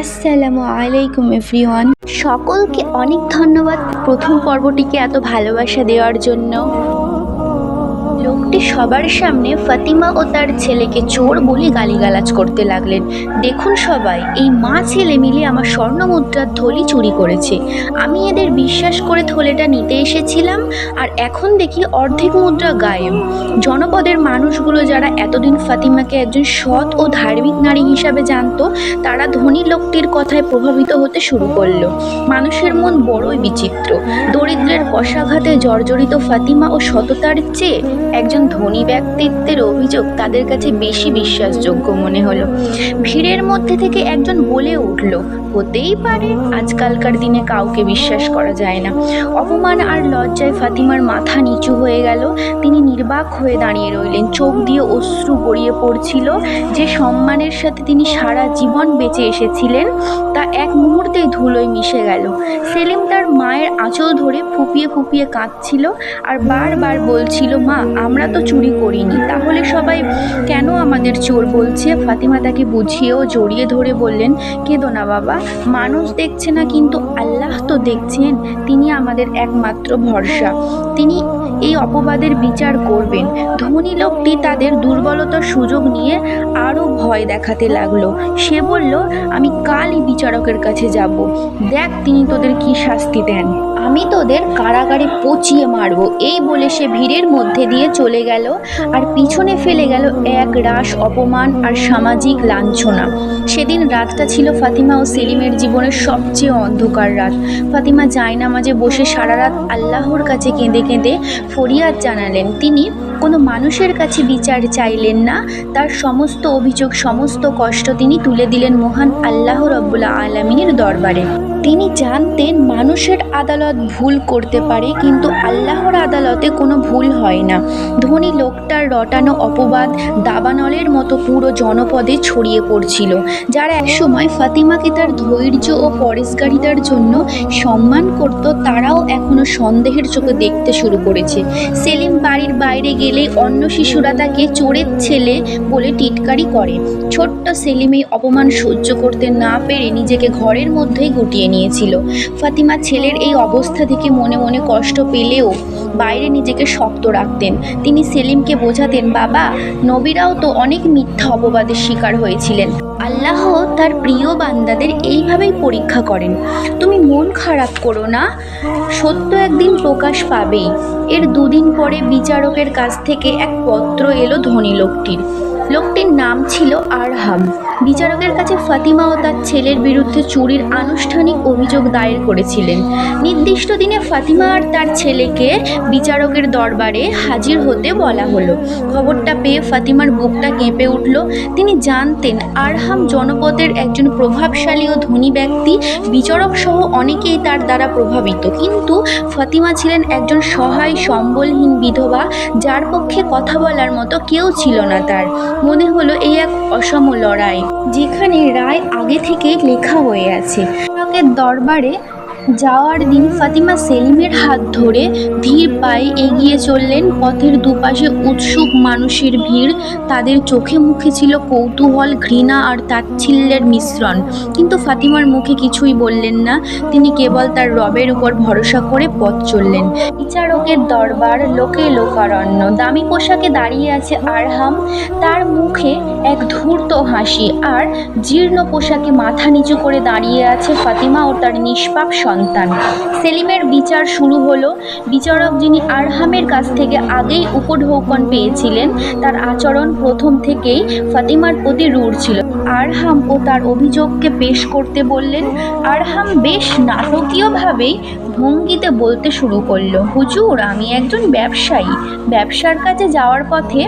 আসসালামু আলাইকুম এভরিওয়ান। সকলকে অনেক ধন্যবাদ প্রথম পর্বটিকে এত ভালোবাসা দেওয়ার জন্য। লোকটি সবার সামনে ফাতিমা ও তার ছেলেকে চোর বলে গালিগালাজ করতে লাগলেন। দেখুন সবাই, এই মা ছেলে মিলে আমার স্বর্ণ মুদ্রার থলি চুরি করেছে। আমি এদের বিশ্বাস করে থলেটা নিতে এসেছিলাম, আর এখন দেখি অর্ধেক মুদ্রা গায়েব। জনপদের মানুষগুলো যারা এতদিন ফাতিমাকে একজন সৎ ও ধার্মিক নারী হিসাবে জানতো, তারা ধনী লোকটির কথায় প্রভাবিত হতে শুরু করলো। মানুষের মন বড়ই বিচিত্র। দরিদ্রের কষাঘাতে জর্জরিত ফাতিমা ও সততার চেয়ে একজন ধনী ব্যক্তিত্বের অভিযোগ তাদের কাছে বেশি বিশ্বাসযোগ্য মনে হলো। ভিড়ের মধ্যে থেকে একজন বলে উঠল, হতেই পারে, আজকালকার দিনে কাউকে বিশ্বাস করা যায় না। অপমান আর লজ্জায় ফাতিমার মাথা নিচু হয়ে গেল। তিনি নির্বাক হয়ে দাঁড়িয়ে রইলেন, চোখ দিয়ে অশ্রু গড়িয়ে পড়ছিল। যে সম্মানের সাথে তিনি সারা জীবন বেঁচে এসেছিলেন, তা এক মুহূর্তেই ধুলোয় মিশে গেল। সেলিম তার মায়ের আঁচল ধরে ফুপিয়ে ফুপিয়ে কাঁদছিল আর বারবার বলছিল, মা, আমরা তো চুরি করিনি, তাহলে সবাই কেন আমাদের চোর বলছে? ফাতিমা তাকে বুঝিয়েও জড়িয়ে ধরে বললেন, কেঁদো না বাবা, মানুষ দেখছে না কিন্তু আল্লাহ তো দেখছেন। তিনি আমাদের একমাত্র ভরসা, তিনি এই অপবাদের বিচার করবেন। ধনী লোকটি তাদের দুর্বলতার সুযোগ নিয়ে আরও ভয় দেখাতে লাগলো। সে বলল, আমি কালই বিচারকের কাছে যাব, দেখ তিনি তোদের কি শাস্তি দেন। আমি তোদের কারাগারে পচিয়ে মারব। এই বলে সে ভিড়ের মধ্যে দিয়ে চলে গেল, আর পিছনে ফেলে গেল এক রাশ অপমান আর সামাজিক লাঞ্ছনা। সেদিন রাতটা ছিল ফাতিমা ও সেলিমের জীবনের সবচেয়ে অন্ধকার রাত। ফাতিমা জায়নামাজে বসে সারা রাত আল্লাহর কাছে কেঁদে কেঁদে ফরিয়াদ জানালেন। তিনি কোনো মানুষের কাছে বিচার চাইলেন না, তার সমস্ত অভিযোগ, সমস্ত কষ্ট তিনি তুলে দিলেন মহান আল্লাহ রব্বুল আলামিনের দরবারে। তিনি জানতেন মানুষের আদালত ভুল করতে পারে, কিন্তু আল্লাহর আদালতে কোনো ভুল হয় না। ধনী লোকটার রটানো অপবাদ দাবানলের মতো পুরো জনপদে ছড়িয়ে পড়ছিল। যারা একসময় ফাতিমাকে তার ধৈর্য ও পরেশগারিতার জন্য সম্মান করত, তারাও এখনো সন্দেহের চোখে দেখতে শুরু করেছে। সেলিম বাড়ির বাইরে গেলে অন্য শিশুরা তাকে চোরের ছেলে বলে টিটকারি করে। ছোট্ট সেলিম এই অপমান সহ্য করতে না পেরে নিজেকে ঘরের মধ্যেই গুটিয়ে নিয়েছিল। ফাতিমা ছেলের এই অবস্থা থেকে মনে মনে কষ্ট পেলেও বাইরে নিজেকে শক্ত রাখতেন। তিনি সেলিমকে বোঝাতেন, বাবা, নবীরাও তো অনেক মিথ্যা অপবাদের শিকার হয়েছিলেন। আল্লাহ তার প্রিয় বান্দাদের এইভাবেই পরীক্ষা করেন। তুমি মন খারাপ করো না, সত্য একদিন প্রকাশ পাবেই। এর দুদিন পরে বিচারকের কাছ থেকে এক পত্র এলো ধনী লোকটির। লোকটির নাম ছিল আরহাম। বিচারকের কাছে ফাতিমা ও তার ছেলের বিরুদ্ধে চুরির আনুষ্ঠানিক অভিযোগ দায়ের করেছিলেন। নির্দিষ্ট দিনে ফাতিমা আর তার ছেলেকে বিচারকের দরবারে হাজির হতে বলা হলো। খবরটা পেয়ে ফাতিমার বুকটা কেঁপে উঠল। তিনি জানতেন আরহাম জনপদের একজন প্রভাবশালী ও ধনী ব্যক্তি। বিচারক সহ অনেকেই তার দ্বারা প্রভাবিত, কিন্তু ফাতিমা ছিলেন একজন সহায় সম্বলহীন বিধবা, যার পক্ষে কথা বলার মতো কেউ ছিল না। তার মনে হলো এই এক অসম লড়াই, যেখানে রায় আগে থেকেই লেখা হয়ে আছে। বিচারকের দরবারে যাওয়ার দিন ফাতিমা সেলিমের হাত ধরে ধীর পায়ে এগিয়ে চললেন। পথের দুপাশে উৎসুক মানুষের ভিড়, তাদের চোখে মুখে ছিল কৌতূহল, ঘৃণা আর তাচ্ছিল্যের মিশ্রণ। কিন্তু ফাতিমার মুখে কিছুই বললেন না। তিনি কেবল তার রবের উপর ভরসা করে পথ চললেন। বিচারকের দরবার, লোকে লোকারণ্য। দামি পোশাকে দাঁড়িয়ে আছে আরহাম, তার মুখে এক ধূর্ত হাসি। আর জীর্ণ পোশাকে মাথা নিচু করে দাঁড়িয়ে আছে ফাতিমা ও তার নিষ্পাপ সন্তান। সেলিমের বিচার শুরু হলো। বিচারক, যিনি আরহামের কাছ থেকে আগেই উপঢৌকন পেয়েছিলেন, তার আচরণ প্রথম থেকেই ফাতিমার প্রতি রূঢ় ছিল। আরহাম ও তার অভিযোগকে পেশ করতে বললেন। আরহাম বেশ নাটকীয়ভাবেই ভঙ্গিতে বলতে শুরু করলো, হুজুর, আমি একজন ব্যবসায়ী। ব্যবসার কাজে যাওয়ার পথে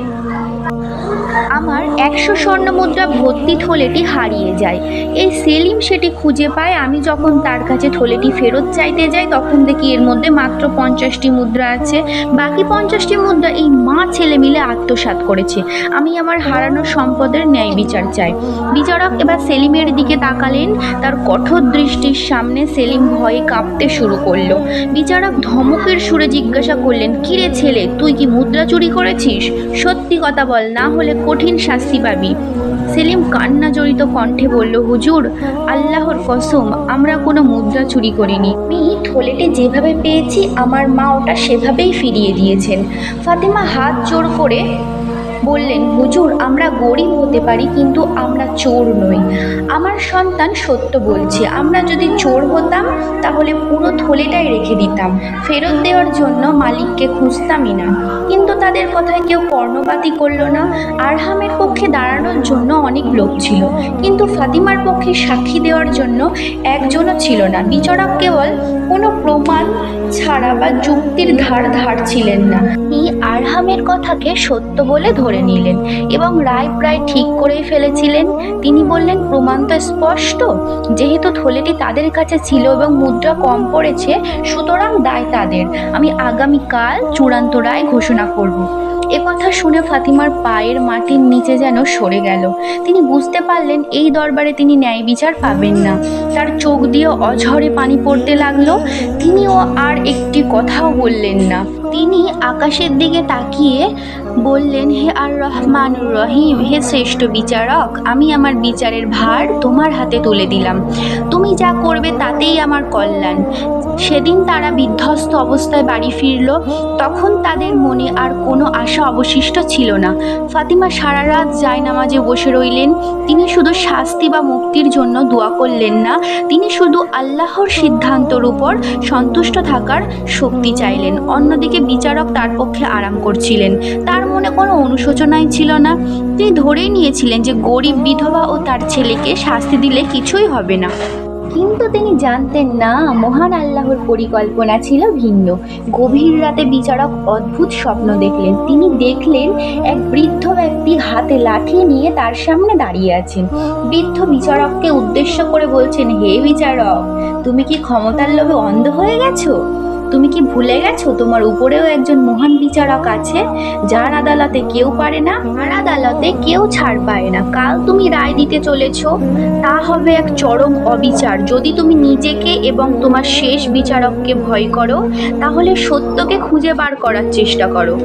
আমার 100 স্বর্ণমুদ্রা ভর্তি থলেটি হারিয়ে যায়। এই সেলিম সেটি খুঁজে পায়। আমি যখন তার কাছে থলেটি ফেরত চাইতে যাই, তখন দেখি এর মধ্যে মাত্র 50টি মুদ্রা আছে। বাকি 50টি মুদ্রা এই মা ছেলে মিলে আত্মসাৎ করেছে। আমি আমার হারানো সম্পদের ন্যায় বিচার চাই। বিচারক এবার সেলিমের দিকে তাকালেন। তার কঠোর দৃষ্টির সামনে সেলিম ভয়ে কাঁপতে শুরু করলো। বিচারক ধমকের সুরে জিজ্ঞাসা করলেন, কিরে ছেলে, তুই কি মুদ্রা চুরি করেছিস? সত্যি কথা বল, না হলে কঠিন শাস্তি পাবি। সেলিম কান্না জড়িত কণ্ঠে বলল, হুজুর, আল্লাহর কসম, আমরা কোনো মুদ্রা চুরি করিনি। আমি থলেটি যেভাবে পেয়েছি আমার মা ওটা সেভাবেই ফিরিয়ে দিয়েছেন। ফাতিমা হাত জোড় করে বললেন, হুজুর, আমরা গরিব হতে পারি কিন্তু আমরা চোর নই। আমার সন্তান সত্য বলছে, আমরা যদি চোর হতাম তাহলে পুরো থলেটাই রেখে দিতাম, ফেরত দেওয়ার জন্য মালিককে খুঁজতামই না। কিন্তু তাদের কথায় কেউ কর্ণপাতই করল না। আরহামের পক্ষে দাঁড়ানোর জন্য অনেক লোক ছিল, কিন্তু ফাতিমার পক্ষে সাক্ষী দেওয়ার জন্য একজনও ছিল না। বিচারক কেবল কোনো প্রমাণ ছাড়া বা যুক্তির ধার ধারছিলেন না। তিনি আরহামের কথাকে সত্য বলে ধরে নিলেন এবং রায় প্রায় ঠিক করেই ফেলেছিলেন। তিনি বললেন, প্রমাণ তো স্পষ্ট, যেহেতু থলেটি তাদের কাছে ছিল এবং মুদ্রা কম পড়েছে, সুতরাং দায় তাদের। আমি আগামীকাল চূড়ান্ত রায় ঘোষণা করব। একথা শুনে ফাতিমার পায়ের মাটির নিচে যেন সরে গেল। তিনি বুঝতে পারলেন এই দরবারে তিনি ন্যায় বিচার পাবেন না। তার চোখ দিয়ে অঝরে পানি পড়তে লাগলো। তিনিও আর একটি কথাও বললেন না। তিনি আকাশের দিকে তাকিয়ে বললেন, হে আর রহমানুর রহিম, হে শ্রেষ্ঠ বিচারক, আমি আমার বিচারের ভার তোমার হাতে তুলে দিলাম। তুমি যা করবে তাতেই আমার কল্যাণ। সেদিন তারা বিধ্বস্ত অবস্থায় বাড়ি ফিরল। তখন তাদের মনে আর কোনো আশা অবশিষ্ট ছিল না। ফাতিমা সারা রাত জায়নামাজে বসে রইলেন। তিনি শুধু শাস্তি বা মুক্তির জন্য দোয়া করলেন না, তিনি শুধু আল্লাহর সিদ্ধান্তের উপর সন্তুষ্ট থাকার শক্তি চাইলেন। অন্যদিকে বিচারক তার পক্ষে আরাম করছিলেন। তার মনে কোনো অনুশোচনাই ছিল না। তিনি ধরেই নিয়েছিলেন যে গরিব বিধবা ও তার ছেলেকে শাস্তি দিলে কিছুই হবে না। কিন্তু তিনি জানতেন না, মহান আল্লাহর পরিকল্পনা ছিল ভিন্ন। গভীর রাতে বিচারক অদ্ভুত স্বপ্ন দেখলেন। তিনি দেখলেন এক বৃদ্ধ ব্যক্তি হাতে লাঠি নিয়ে তার সামনে দাঁড়িয়ে আছেন। বৃদ্ধ বিচারককে উদ্দেশ্য করে বলছেন, হে বিচারক, তুমি কি ক্ষমতার লোভে অন্ধ হয়ে গেছো? তুমি কি ভুলে গেছো তোমার উপরেও একজন মহান বিচারক আছে, যার আদালতে কেউ পারে না, আর আদালতে কেউ ছাড় পায় না। কাল তুমি রায় দিতে চলেছ, তা হবে এক চরম অবিচার। যদি তুমি নিজেকে এবং তোমার শেষ বিচারককে ভয় করো, তাহলে সত্যকে খুঁজে বার করার চেষ্টা করো।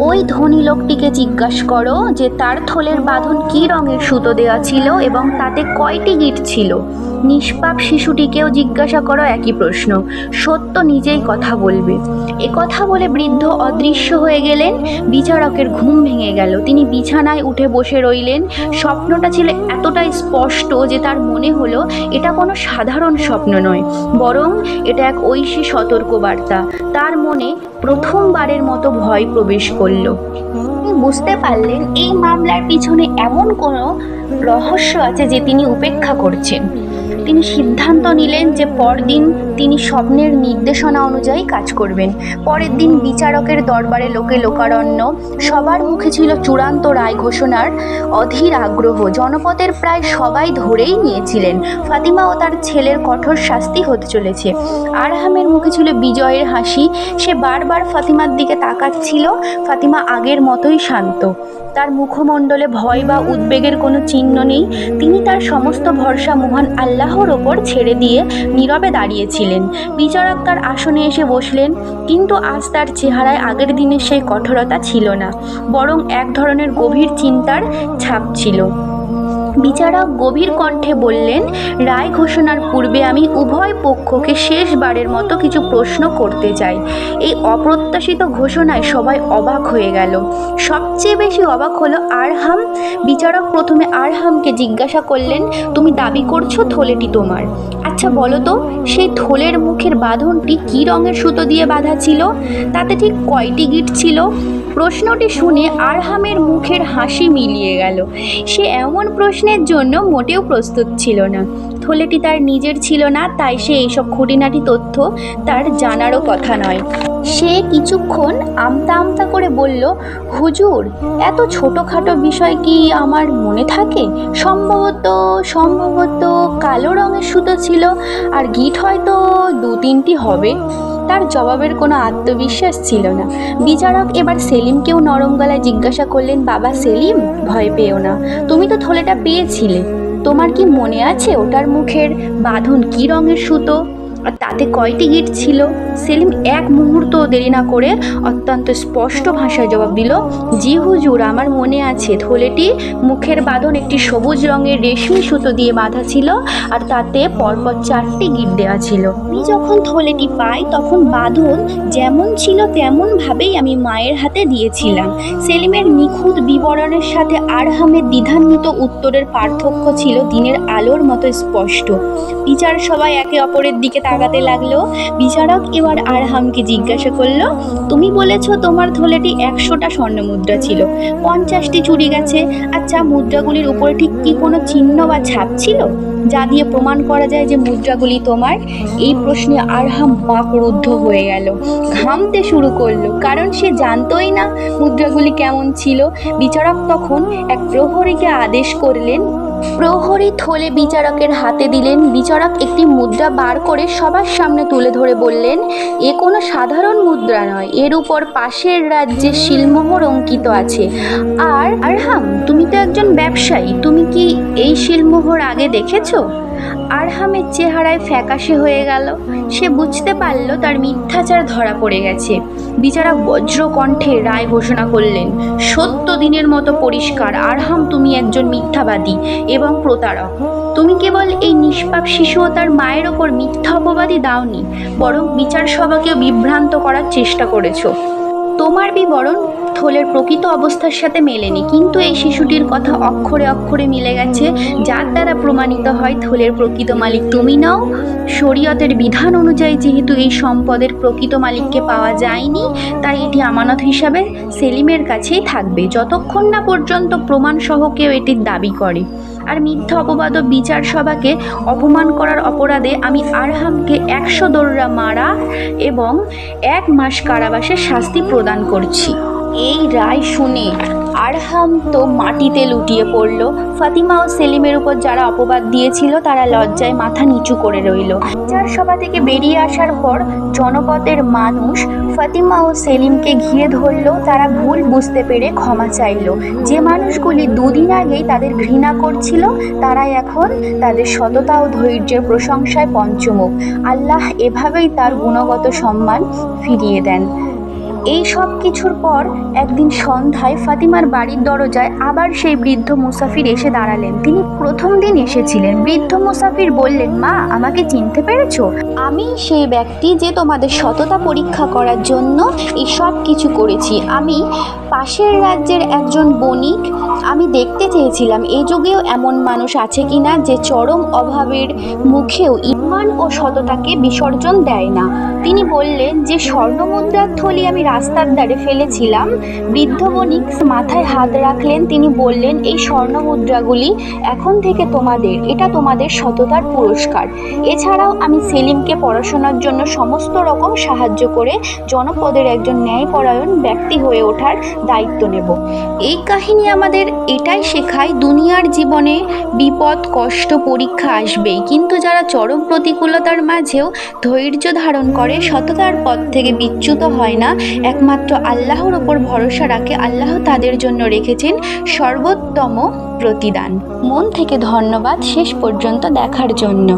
ওই ধনী লোকটিকে জিজ্ঞাসা করো যে তার থলের বাঁধন কী রঙের সুতো দেওয়া ছিল এবং তাতে কয়টি গিট ছিল। নিষ্পাপ শিশুটিকেও জিজ্ঞাসা করো একই প্রশ্ন, সত্য নিজেই কথা বলবে। এ কথা বলে বৃদ্ধ অদৃশ্য হয়ে গেলেন। বিচারকের ঘুম ভেঙে গেল। তিনি বিছানায় উঠে বসে রইলেন। স্বপ্নটা ছিল এতটাই স্পষ্ট যে তার মনে হলো এটা কোনো সাধারণ স্বপ্ন নয়, বরং এটা এক ঐশী সতর্কবার্তা। তার মনে প্রথমবারের মতো ভয় প্রবেশ করলো। তিনি বুঝতে পারলেন এই মামলার পিছনে এমন কোনো রহস্য আছে যে তিনি উপেক্ষা করছেন। তিনি সিদ্ধান্ত নিলেন যে পরদিন তিনি স্বপ্নের নির্দেশনা অনুযায়ী কাজ করবেন। পরের দিন বিচারকের দরবারে লোকে লোকারণ্য। সবার মুখে ছিল চূড়ান্ত রায় ঘোষণার অধীর আগ্রহ। জনপদের প্রায় সবাই ধরেই নিয়েছিলেন ফাতিমা ও তার ছেলের কঠোর শাস্তি হতে চলেছে। আরহামের মুখে ছিল বিজয়ের হাসি। সে বারবার ফাতিমার দিকে তাকাচ্ছিল। ফাতিমা আগের মতোই শান্ত। তার মুখমণ্ডলে ভয় বা উদ্বেগের কোনো চিহ্ন নেই। তিনি তার সমস্ত ভরসা মহান আল্লাহর ওপর ছেড়ে দিয়ে নীরবে দাঁড়িয়েছিলেন। বিচারক তার আসনে এসে বসলেন, কিন্তু আজ তার চেহারায় আগের দিনের সেই কঠোরতা ছিল না, বরং এক ধরনের গভীর চিন্তার ছাপ ছিল। বিচারক গভীর কণ্ঠে বললেন, রায় ঘোষণার পূর্বে আমি উভয় পক্ষকে শেষবারের মতো কিছু প্রশ্ন করতে চাই। এই অপ্রত্যাশিত ঘোষণায় সবাই অবাক হয়ে গেল। সবচেয়ে বেশি অবাক হলো আরহাম। বিচারক প্রথমে আরহামকে জিজ্ঞাসা করলেন, তুমি দাবি করছো থলেটি তোমার? আচ্ছা বলো তো, সেই থলের মুখের বাঁধনটি কী রঙের সুতো দিয়ে বাঁধা ছিল? তাতে ঠিক কয়টি গিট ছিল? প্রশ্নটি শুনে আরহামের মুখের হাসি মিলিয়ে গেল। সে এমন প্রশ্নের জন্য মোটেও প্রস্তুত ছিল না। থলেটি তার নিজের ছিল না, তাই সে এইসব খুঁটিনাটি তথ্য তার জানারও কথা নয়। সে কিছুক্ষণ আমতা আমতা করে বলল, হুজুর, এত ছোটোখাটো বিষয় কি আমার মনে থাকে? সম্ভবত কালো রঙের সুতো ছিল, আর গিট হয়তো 2-3টি হবে। তার জবাবের কোনো আত্মবিশ্বাস ছিল না। বিচারক এবার সেলিমকেও নরম গলায় জিজ্ঞাসা করলেন, বাবা সেলিম, ভয় পেও না, তুমি তো থলেটা পেয়েছিলে। তোমার কি মনে আছে ওটার মুখের বাঁধন কী রঙের সুতো? আর তাতে কয়টি গিট ছিল? সেলিম এক মুহূর্ত দেরি না করে অত্যন্ত স্পষ্ট ভাষায় জবাব দিল, জি হুজুর, আমার মনে আছে। থলেটি মুখের বাঁধন একটি সবুজ রঙের রেশমি সুতো দিয়ে বাঁধা ছিল আর তাতে পরপর 4টি গিট দেওয়া ছিল। আমি যখন থলেটি পাই তখন বাঁধন যেমন ছিল তেমনভাবেই আমি মায়ের হাতে দিয়েছিলাম। সেলিমের নিখুঁত বিবরণের সাথে আরহামের দ্বিধান্বিত উত্তরের পার্থক্য ছিল দিনের আলোর মতো স্পষ্ট। বিচার সবাই একে অপরের দিকে তাকাতে লাগলো। বিচারক এবার আরহামকে জিজ্ঞাসা করলো, তুমি বলেছো তোমার থলেটি 100টা স্বর্ণমুদ্রা ছিল, 50টি চুরি গেছে। আচ্ছা, মুদ্রাগুলির উপরে ঠিক কি কোনো চিহ্ন বা ছাপ ছিল যা দিয়ে প্রমাণ করা যায় যে মুদ্রাগুলি তোমার? এই প্রশ্নে আরহাম বাকরুদ্ধ হয়ে গেল, ঘামতে শুরু করলো, কারণ সে জানতোই না মুদ্রাগুলি কেমন ছিল। বিচারক তখন এক প্রহরীকে আদেশ করলেন। প্রহরী থলে বিচারকের হাতে দিলেন। বিচারক একটি মুদ্রা বার করে সবার সামনে তুলে ধরে বললেন, এ কোনো সাধারণ মুদ্রা নয়, এর উপর পাশের রাজ্যের শিলমোহর অঙ্কিত আছে। আর আরহাম, তুমি তো একজন ব্যবসায়ী, তুমি কি এই শিলমোহর আগে দেখেছো? আরহামের চেহারায় ফ্যাকাশে হয়ে গেল। সে বুঝতে পারল তার মিথ্যাচার ধরা পড়ে গেছে। বিচারক বজ্র কণ্ঠে রায় ঘোষণা করলেন, সত্য দিনের মতো পরিষ্কার, আরহাম, তুমি একজন মিথ্যাবাদী এবং প্রতারক। তুমি কেবল এই নিষ্পাপ শিশু ও তার মায়ের ওপর মিথ্যা অপবাদই দাওনি, বরং বিচার সভাকেও বিভ্রান্ত করার চেষ্টা করেছো। তোমার বিবরণ থলের প্রকৃত অবস্থার সাথে মেলেনি, কিন্তু এই শিশুটির কথা অক্ষরে অক্ষরে মিলে গেছে, যার দ্বারা প্রমাণিত হয় থলের প্রকৃত মালিক তুমি নও। শরীয়তের বিধান অনুযায়ী যেহেতু এই সম্পদের প্রকৃত মালিককে পাওয়া যায়নি, তাই এটি আমানত হিসাবে সেলিমের কাছেই থাকবে যতক্ষণ না পর্যন্ত প্রমাণসহ কেউ এটির দাবি করে। আর মিথ্যা অপবাদ ও বিচার সভাকে অপমান করার অপরাধে আমি আরহামকে 100 দৌড়া মারা এবং 1 মাস কারাবাসের শাস্তি প্রদান করছি। এই রায় শুনে আরহাম তো মাটিতে লুটিয়ে পড়ল। ফাতিমা ও সেলিমের উপর যারা অপবাদ দিয়েছিল তারা লজ্জায় মাথা নিচু করে রইল। বিচার সভা থেকে বেরিয়ে আসার পর জনপদের মানুষ ফাতিমা ও সেলিমকে ঘিরে ধরল। তারা ভুল বুঝতে পেরে ক্ষমা চাইল। যে মানুষগুলি 2 দিন আগেই তাদের ঘৃণা করছিল, তারাই এখন তাদের সততা ও ধৈর্যের প্রশংসায় পঞ্চমুখ। আল্লাহ এভাবেই তার গুণগত সম্মান ফিরিয়ে দেন। এই সব কিছুর পর একদিন সন্ধ্যায় ফাতিমার বাড়ির দরজায় আবার সেই বৃদ্ধ মুসাফির এসে দাঁড়ালেন। তিনি প্রথম দিন এসেছিলেন। বৃদ্ধ মুসাফির বললেন, মা, আমাকে চিনতে পেরেছো? আমি সেই ব্যক্তি যে তোমাদের সততা পরীক্ষা করার জন্য এই সব কিছু করেছি। আমি পাশের রাজ্যের একজন বণিক। আমি দেখতে চেয়েছিলাম এই যুগেও এমন মানুষ আছে কিনা যে চরম অভাবের মুখেও ঈমান ও সততাকে বিসর্জন দেয় না। তিনি বললেন যে স্বর্ণমুদ্রার থলি আমি রাস্তার ধারে ফেলেছিলাম। বৃদ্ধ বণিক মাথায় হাত রাখলেন। তিনি বললেন, এই স্বর্ণমুদ্রাগুলি এখন থেকে তোমাদের, এটা তোমাদের সততার পুরস্কার। এছাড়াও আমি সেলিমকে পড়াশোনার জন্য সমস্ত রকম সাহায্য করে জনপদের একজন ন্যায়পরায়ণ ব্যক্তি হয়ে ওঠার দায়িত্ব নেব। এই কাহিনী আমাদের এটাই শেখায়, দুনিয়ার জীবনে বিপদ, কষ্ট, পরীক্ষা আসবেই, কিন্তু যারা চরম প্রতিকূলতার মাঝেও ধৈর্য ধারণ করে, সততার পথ থেকে বিচ্যুত হয় না, একমাত্র আল্লাহর ওপর ভরসা রাখে, আল্লাহ তাদের জন্য রেখেছেন সর্বোত্তম প্রতিদান। মন থেকে ধন্যবাদ শেষ পর্যন্ত দেখার জন্য।